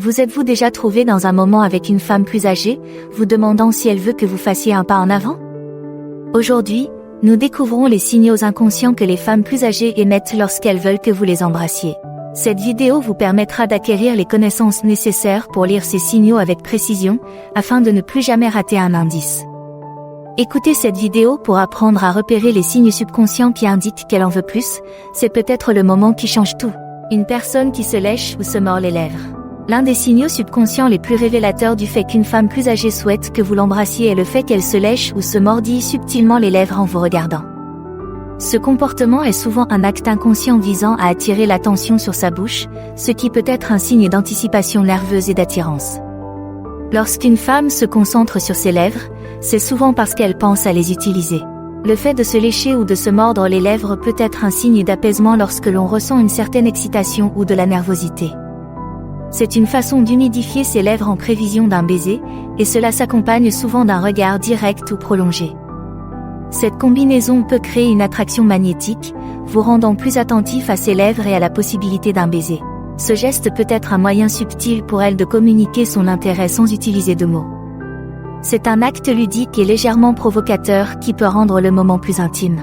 Vous êtes-vous déjà trouvé dans un moment avec une femme plus âgée, vous demandant si elle veut que vous fassiez un pas en avant? Aujourd'hui, nous découvrons les signaux inconscients que les femmes plus âgées émettent lorsqu'elles veulent que vous les embrassiez. Cette vidéo vous permettra d'acquérir les connaissances nécessaires pour lire ces signaux avec précision, afin de ne plus jamais rater un indice. Écoutez cette vidéo pour apprendre à repérer les signes subconscients qui indiquent qu'elle en veut plus, c'est peut-être le moment qui change tout. Une personne qui se lèche ou se mord les lèvres. L'un des signaux subconscients les plus révélateurs du fait qu'une femme plus âgée souhaite que vous l'embrassiez est le fait qu'elle se lèche ou se mordille subtilement les lèvres en vous regardant. Ce comportement est souvent un acte inconscient visant à attirer l'attention sur sa bouche, ce qui peut être un signe d'anticipation nerveuse et d'attirance. Lorsqu'une femme se concentre sur ses lèvres, c'est souvent parce qu'elle pense à les utiliser. Le fait de se lécher ou de se mordre les lèvres peut être un signe d'apaisement lorsque l'on ressent une certaine excitation ou de la nervosité. C'est une façon d'humidifier ses lèvres en prévision d'un baiser, et cela s'accompagne souvent d'un regard direct ou prolongé. Cette combinaison peut créer une attraction magnétique, vous rendant plus attentif à ses lèvres et à la possibilité d'un baiser. Ce geste peut être un moyen subtil pour elle de communiquer son intérêt sans utiliser de mots. C'est un acte ludique et légèrement provocateur qui peut rendre le moment plus intime.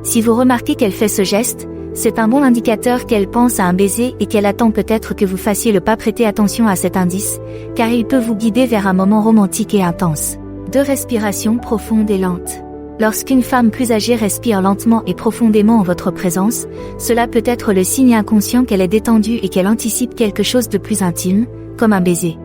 Si vous remarquez qu'elle fait ce geste, c'est un bon indicateur qu'elle pense à un baiser et qu'elle attend peut-être que vous fassiez le pas. Prêtez attention à cet indice, car il peut vous guider vers un moment romantique et intense. 2. Respiration profonde et lente. Lorsqu'une femme plus âgée respire lentement et profondément en votre présence, cela peut être le signe inconscient qu'elle est détendue et qu'elle anticipe quelque chose de plus intime, comme un baiser.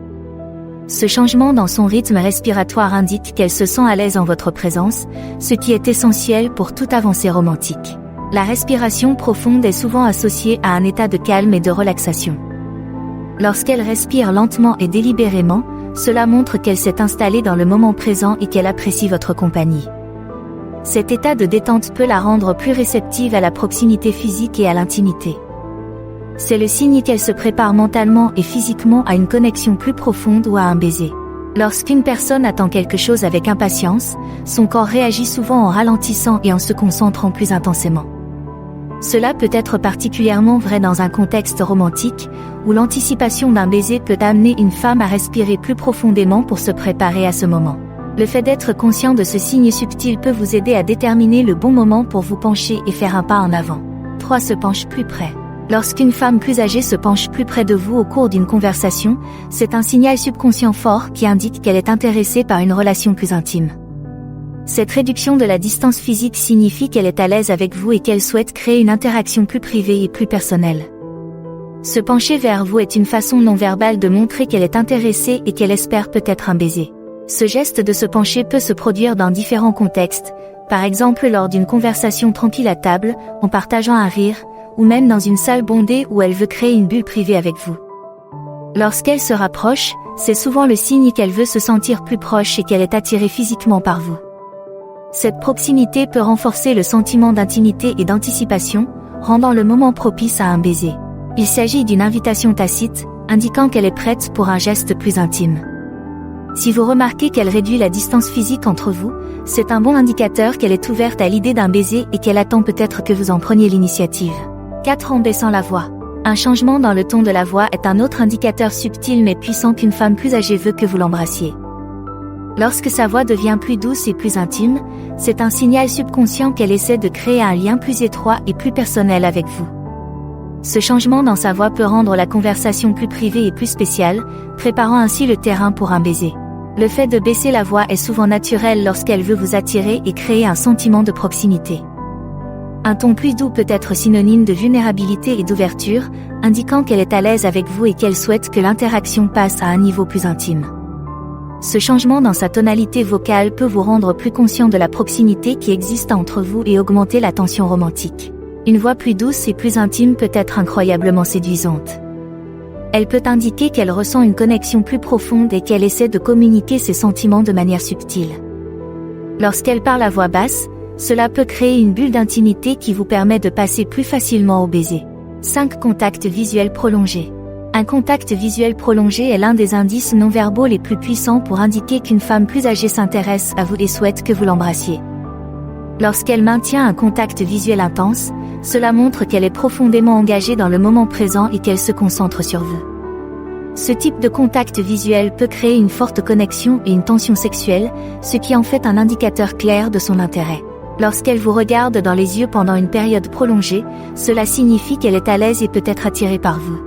Ce changement dans son rythme respiratoire indique qu'elle se sent à l'aise en votre présence, ce qui est essentiel pour toute avancée romantique. La respiration profonde est souvent associée à un état de calme et de relaxation. Lorsqu'elle respire lentement et délibérément, cela montre qu'elle s'est installée dans le moment présent et qu'elle apprécie votre compagnie. Cet état de détente peut la rendre plus réceptive à la proximité physique et à l'intimité. C'est le signe qu'elle se prépare mentalement et physiquement à une connexion plus profonde ou à un baiser. Lorsqu'une personne attend quelque chose avec impatience, son corps réagit souvent en ralentissant et en se concentrant plus intensément. Cela peut être particulièrement vrai dans un contexte romantique, où l'anticipation d'un baiser peut amener une femme à respirer plus profondément pour se préparer à ce moment. Le fait d'être conscient de ce signe subtil peut vous aider à déterminer le bon moment pour vous pencher et faire un pas en avant. 3. Se penche plus près. Lorsqu'une femme plus âgée se penche plus près de vous au cours d'une conversation, c'est un signal subconscient fort qui indique qu'elle est intéressée par une relation plus intime. Cette réduction de la distance physique signifie qu'elle est à l'aise avec vous et qu'elle souhaite créer une interaction plus privée et plus personnelle. Se pencher vers vous est une façon non verbale de montrer qu'elle est intéressée et qu'elle espère peut-être un baiser. Ce geste de se pencher peut se produire dans différents contextes, par exemple lors d'une conversation tranquille à table, en partageant un rire, ou même dans une salle bondée où elle veut créer une bulle privée avec vous. Lorsqu'elle se rapproche, c'est souvent le signe qu'elle veut se sentir plus proche et qu'elle est attirée physiquement par vous. Cette proximité peut renforcer le sentiment d'intimité et d'anticipation, rendant le moment propice à un baiser. Il s'agit d'une invitation tacite, indiquant qu'elle est prête pour un geste plus intime. Si vous remarquez qu'elle réduit la distance physique entre vous, c'est un bon indicateur qu'elle est ouverte à l'idée d'un baiser et qu'elle attend peut-être que vous en preniez l'initiative. 4. En baissant la voix. Un changement dans le ton de la voix est un autre indicateur subtil mais puissant qu'une femme plus âgée veut que vous l'embrassiez. Lorsque sa voix devient plus douce et plus intime, c'est un signal subconscient qu'elle essaie de créer un lien plus étroit et plus personnel avec vous. Ce changement dans sa voix peut rendre la conversation plus privée et plus spéciale, préparant ainsi le terrain pour un baiser. Le fait de baisser la voix est souvent naturel lorsqu'elle veut vous attirer et créer un sentiment de proximité. Un ton plus doux peut être synonyme de vulnérabilité et d'ouverture, indiquant qu'elle est à l'aise avec vous et qu'elle souhaite que l'interaction passe à un niveau plus intime. Ce changement dans sa tonalité vocale peut vous rendre plus conscient de la proximité qui existe entre vous et augmenter la tension romantique. Une voix plus douce et plus intime peut être incroyablement séduisante. Elle peut indiquer qu'elle ressent une connexion plus profonde et qu'elle essaie de communiquer ses sentiments de manière subtile. Lorsqu'elle parle à voix basse, cela peut créer une bulle d'intimité qui vous permet de passer plus facilement au baiser. 5. Contact visuel prolongé. Un contact visuel prolongé est l'un des indices non-verbaux les plus puissants pour indiquer qu'une femme plus âgée s'intéresse à vous et souhaite que vous l'embrassiez. Lorsqu'elle maintient un contact visuel intense, cela montre qu'elle est profondément engagée dans le moment présent et qu'elle se concentre sur vous. Ce type de contact visuel peut créer une forte connexion et une tension sexuelle, ce qui en fait un indicateur clair de son intérêt. Lorsqu'elle vous regarde dans les yeux pendant une période prolongée, cela signifie qu'elle est à l'aise et peut être attirée par vous.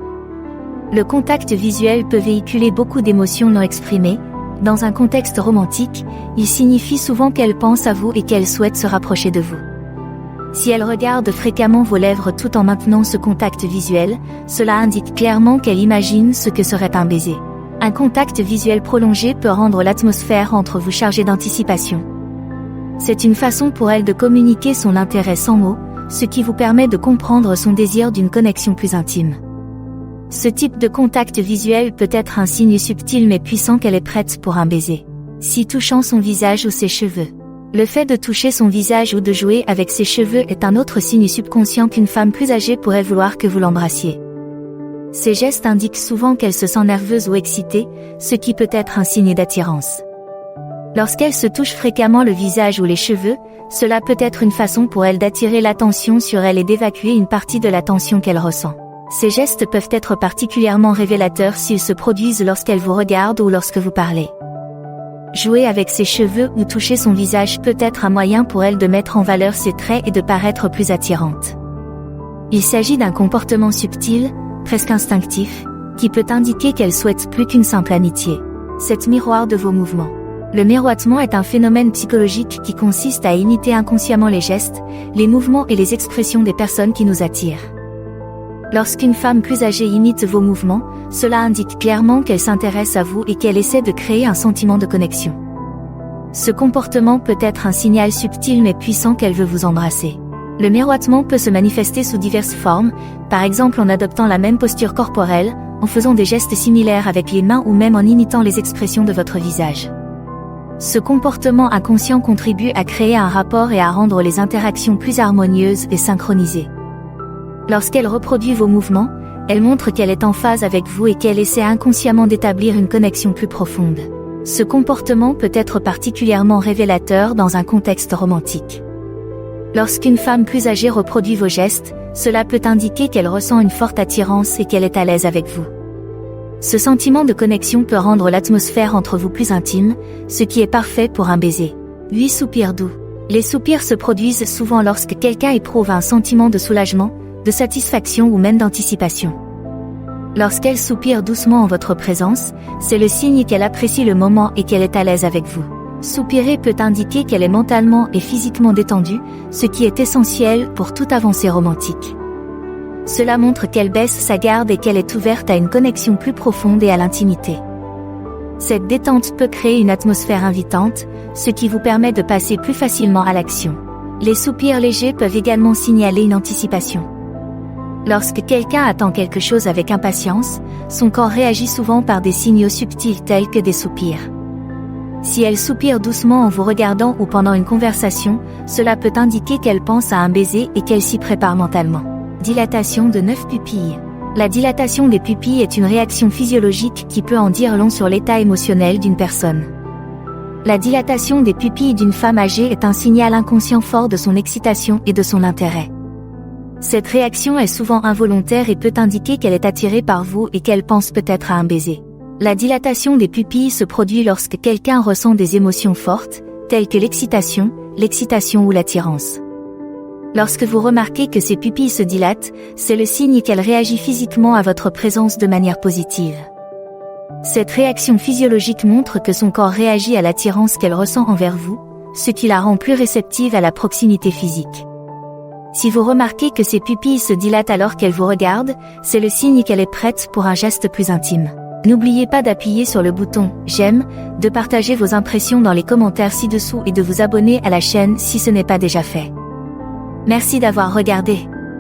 Le contact visuel peut véhiculer beaucoup d'émotions non exprimées. Dans un contexte romantique, il signifie souvent qu'elle pense à vous et qu'elle souhaite se rapprocher de vous. Si elle regarde fréquemment vos lèvres tout en maintenant ce contact visuel, cela indique clairement qu'elle imagine ce que serait un baiser. Un contact visuel prolongé peut rendre l'atmosphère entre vous chargée d'anticipation. C'est une façon pour elle de communiquer son intérêt sans mots, ce qui vous permet de comprendre son désir d'une connexion plus intime. Ce type de contact visuel peut être un signe subtil mais puissant qu'elle est prête pour un baiser. Si touchant son visage ou ses cheveux. Le fait de toucher son visage ou de jouer avec ses cheveux est un autre signe subconscient qu'une femme plus âgée pourrait vouloir que vous l'embrassiez. Ces gestes indiquent souvent qu'elle se sent nerveuse ou excitée, ce qui peut être un signe d'attirance. Lorsqu'elle se touche fréquemment le visage ou les cheveux, cela peut être une façon pour elle d'attirer l'attention sur elle et d'évacuer une partie de la tension qu'elle ressent. Ces gestes peuvent être particulièrement révélateurs s'ils se produisent lorsqu'elle vous regarde ou lorsque vous parlez. Jouer avec ses cheveux ou toucher son visage peut être un moyen pour elle de mettre en valeur ses traits et de paraître plus attirante. Il s'agit d'un comportement subtil, presque instinctif, qui peut indiquer qu'elle souhaite plus qu'une simple amitié. C'est miroir de vos mouvements. Le miroitement est un phénomène psychologique qui consiste à imiter inconsciemment les gestes, les mouvements et les expressions des personnes qui nous attirent. Lorsqu'une femme plus âgée imite vos mouvements, cela indique clairement qu'elle s'intéresse à vous et qu'elle essaie de créer un sentiment de connexion. Ce comportement peut être un signal subtil mais puissant qu'elle veut vous embrasser. Le miroitement peut se manifester sous diverses formes, par exemple en adoptant la même posture corporelle, en faisant des gestes similaires avec les mains ou même en imitant les expressions de votre visage. Ce comportement inconscient contribue à créer un rapport et à rendre les interactions plus harmonieuses et synchronisées. Lorsqu'elle reproduit vos mouvements, elle montre qu'elle est en phase avec vous et qu'elle essaie inconsciemment d'établir une connexion plus profonde. Ce comportement peut être particulièrement révélateur dans un contexte romantique. Lorsqu'une femme plus âgée reproduit vos gestes, cela peut indiquer qu'elle ressent une forte attirance et qu'elle est à l'aise avec vous. Ce sentiment de connexion peut rendre l'atmosphère entre vous plus intime, ce qui est parfait pour un baiser. 8 soupirs doux. Les soupirs se produisent souvent lorsque quelqu'un éprouve un sentiment de soulagement, de satisfaction ou même d'anticipation. Lorsqu'elle soupire doucement en votre présence, c'est le signe qu'elle apprécie le moment et qu'elle est à l'aise avec vous. Soupirer peut indiquer qu'elle est mentalement et physiquement détendue, ce qui est essentiel pour toute avancée romantique. Cela montre qu'elle baisse sa garde et qu'elle est ouverte à une connexion plus profonde et à l'intimité. Cette détente peut créer une atmosphère invitante, ce qui vous permet de passer plus facilement à l'action. Les soupirs légers peuvent également signaler une anticipation. Lorsque quelqu'un attend quelque chose avec impatience, son corps réagit souvent par des signaux subtils tels que des soupirs. Si elle soupire doucement en vous regardant ou pendant une conversation, cela peut indiquer qu'elle pense à un baiser et qu'elle s'y prépare mentalement. Dilatation de 9 pupilles. La dilatation des pupilles est une réaction physiologique qui peut en dire long sur l'état émotionnel d'une personne. La dilatation des pupilles d'une femme âgée est un signal inconscient fort de son excitation et de son intérêt. Cette réaction est souvent involontaire et peut indiquer qu'elle est attirée par vous et qu'elle pense peut-être à un baiser. La dilatation des pupilles se produit lorsque quelqu'un ressent des émotions fortes, telles que l'excitation ou l'attirance. Lorsque vous remarquez que ses pupilles se dilatent, c'est le signe qu'elle réagit physiquement à votre présence de manière positive. Cette réaction physiologique montre que son corps réagit à l'attirance qu'elle ressent envers vous, ce qui la rend plus réceptive à la proximité physique. Si vous remarquez que ses pupilles se dilatent alors qu'elle vous regarde, c'est le signe qu'elle est prête pour un geste plus intime. N'oubliez pas d'appuyer sur le bouton « J'aime », de partager vos impressions dans les commentaires ci-dessous et de vous abonner à la chaîne si ce n'est pas déjà fait. Merci d'avoir regardé.